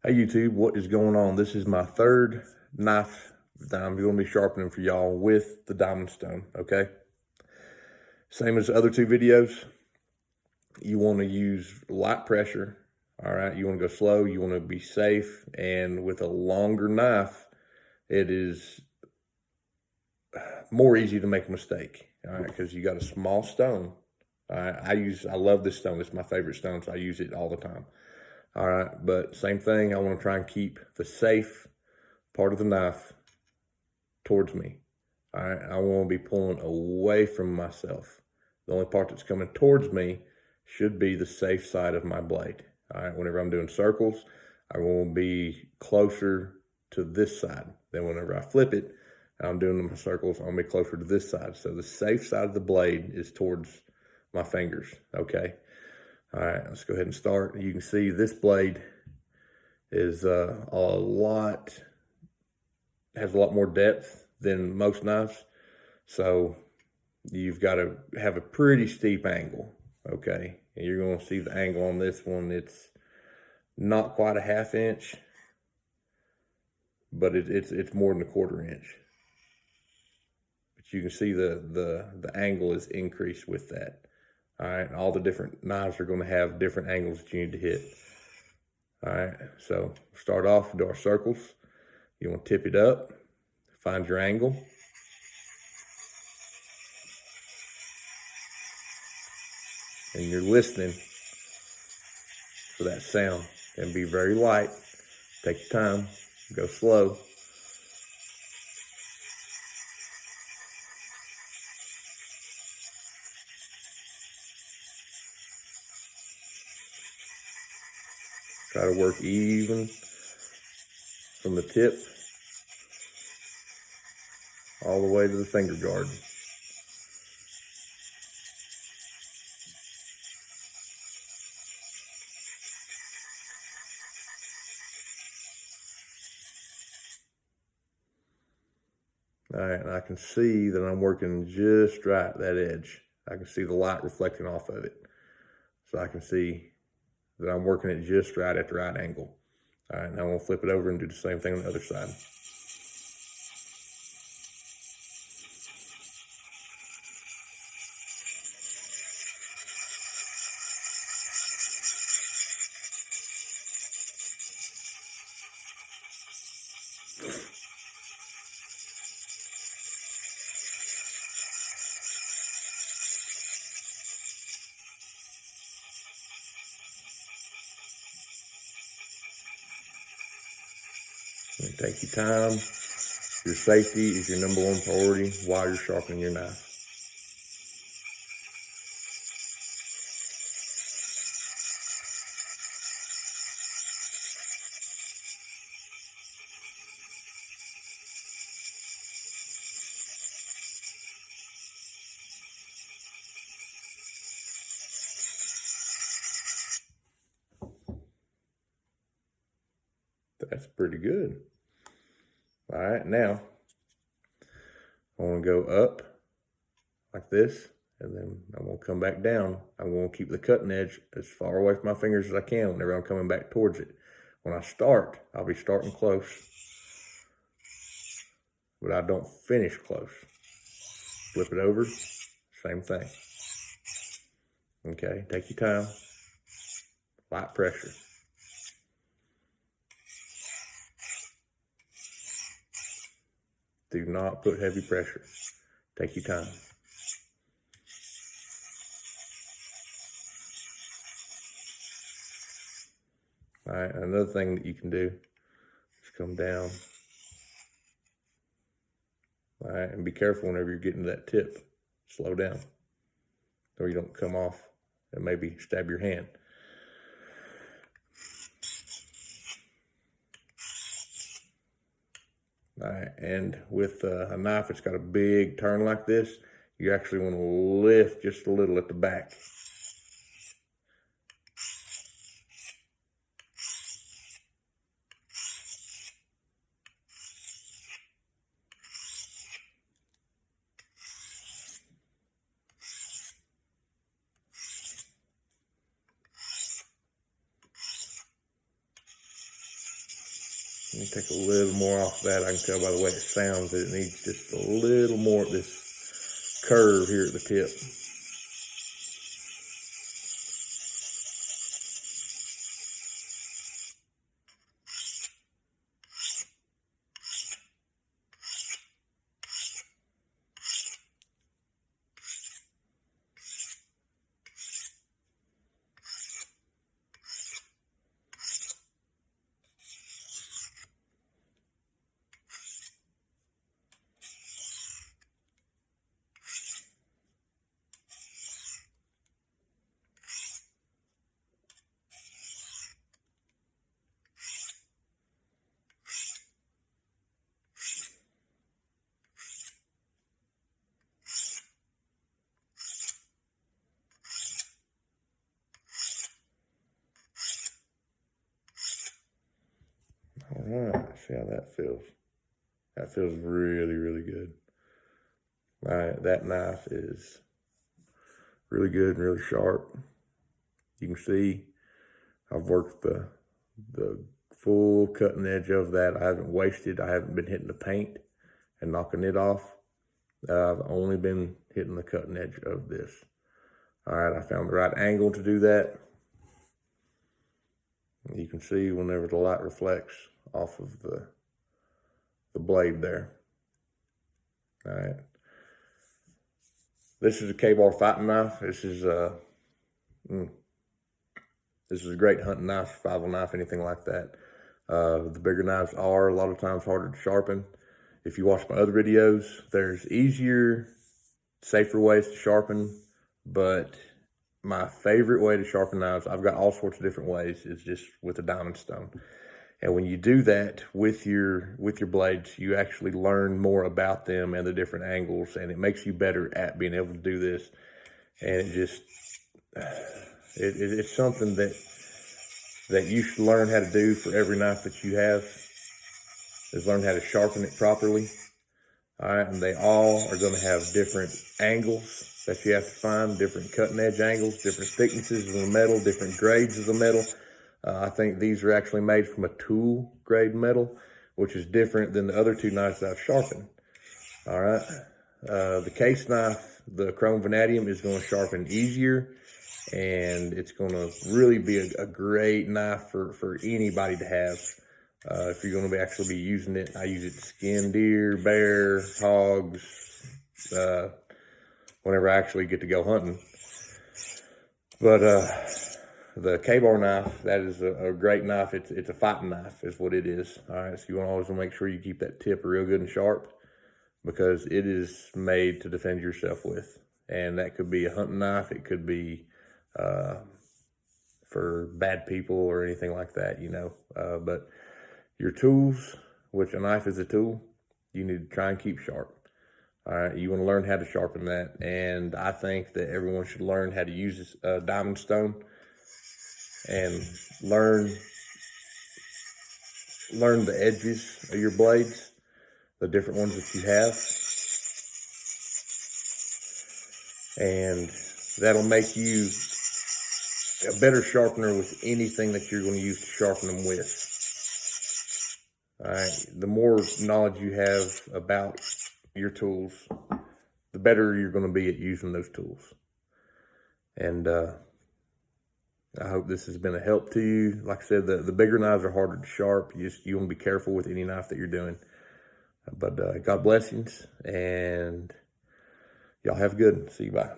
Hey YouTube, what is going on? This is my third knife that I'm going to be sharpening for y'all with the diamond stone, okay? Same as the other two videos, you want to use light pressure, all right? You want to go slow, you want to be safe, and with a longer knife, it is more easy to make a mistake, all right? Because you got a small stone. All right, I love this stone. It's my favorite stone, so I use it all the time. All right, but same thing, I want to try and keep the safe part of the knife towards me. All right, I want to be pulling away from myself. The only part that's coming towards me should be the safe side of my blade. All right, whenever I'm doing circles, I want to be closer to this side. Then whenever I flip it, I'm doing my circles, I'm going to be closer to this side. So the safe side of the blade is towards my fingers, okay? All right, let's go ahead and start. You can see this blade is has a lot more depth than most knives. So you've got to have a pretty steep angle, okay? And you're going to see the angle on this one. It's not quite a ½ inch, but it's more than a ¼ inch. But you can see the angle is increased with that. All right, all the different knives are going to have different angles that you need to hit. All right, so start off, do our circles. You want to tip it up, find your angle. And you're listening for that sound. And be very light. Take your time, go slow. Try to work even from the tip all the way to the finger guard. All right, and I can see that I'm working just right, that edge. I can see the light reflecting off of it. So I can see that I'm working it just right at the right angle. All right, now I'm gonna flip it over and do the same thing on the other side. And take your time. Your safety is your #1 priority while you're sharpening your knife. That's pretty good. All right, now I want to go up like this, and then I'm going to come back down. I'm going to keep the cutting edge as far away from my fingers as I can whenever I'm coming back towards it. When I start, I'll be starting close, but I don't finish close. Flip it over, same thing. Okay, take your time, light pressure. Do not put heavy pressure. Take your time. All right, another thing that you can do is come down. All right, and be careful whenever you're getting to that tip. Slow down, or you don't come off and maybe stab your hand. All right, and with a knife that's got a big turn like this, you actually want to lift just a little at the back. Let me take a little more off that. I can tell by the way it sounds that it needs just a little more of this curve here at the tip. All right, see how that feels. That feels really, really good. All right, that knife is really good and really sharp. You can see I've worked the full cutting edge of that. I haven't wasted. I haven't been hitting the paint and knocking it off. I've only been hitting the cutting edge of this. All right, I found the right angle to do that. You can see whenever the light reflects off of the blade there. All right. This is a kabar fighting knife. This is a great hunting knife, survival knife, anything like that. The bigger knives are a lot of times harder to sharpen. If you watch my other videos, there's easier, safer ways to sharpen, but my favorite way to sharpen knives, I've got all sorts of different ways, is just with a diamond stone. And when you do that with your blades, you actually learn more about them and the different angles, and it makes you better at being able to do this. And it just, it's something that you should learn how to do for every knife that you have, is learn how to sharpen it properly. All right, and they all are going to have different angles that you have to find, different cutting edge angles, different thicknesses of the metal, different grades of the metal. I think these are actually made from a tool grade metal, which is different than the other two knives that I've sharpened. All right, the case knife, the chrome vanadium, is going to sharpen easier, and it's going to really be a great knife for anybody to have. If you're going to actually be using it, I use it to skin deer, bear, hogs, whenever I actually get to go hunting. But the kabar knife, that is a great knife. It's a fighting knife is what it is. All right, so you want to always make sure you keep that tip real good and sharp, because it is made to defend yourself with. And that could be a hunting knife. It could be for bad people or anything like that, you know. But your tools, which a knife is a tool, you need to try and keep sharp. All right, you want to learn how to sharpen that. And I think that everyone should learn how to use this diamond stone and learn the edges of your blades, the different ones that you have. And that'll make you a better sharpener with anything that you're going to use to sharpen them with. All right, the more knowledge you have about your tools, the better you're going to be at using those tools. And I hope this has been a help to you. Like I said, the bigger knives are harder to sharp. You want to be careful with any knife that you're doing. But God blessings, and y'all have good. See you, bye.